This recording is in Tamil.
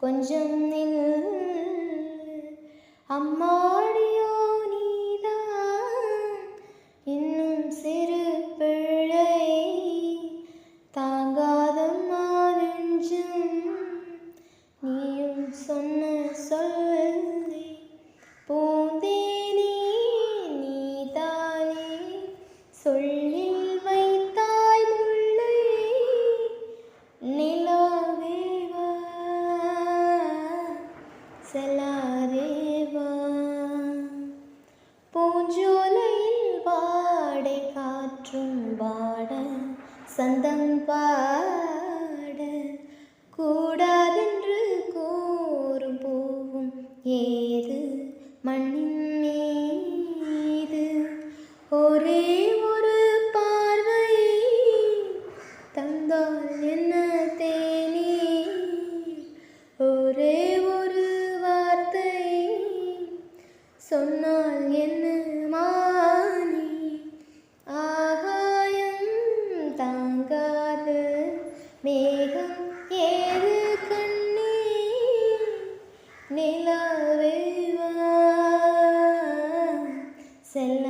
கொஞ்சம் நில். அம்மாடியோ நீதான் இன்னும் சிறு பிள்ளை, தாங்காதம்மா நெஞ்சம் நீயும் சொன்ன சொல்லை. பூந்தேனே நீதானே சொல்லில் வைத்தாய் முல்லை, நிலாவேவா செல்லாதேவா. பூஞ்சோலையில் வாடை காற்றும் பாட, சந்தம் பாட, கூடாதென்று கூறும் பூவும் ஏது மண்ணின் மீது. ஒரே ஒரு பார்வை தந்தால் என்ன தேனி, ஒரே ஒரு வார்த்தை சொன்னால் என்ன மானி. ஆகாயம் தாங்காத மேகம் ஏது கண்ணே, நிலாவேவா செல்ல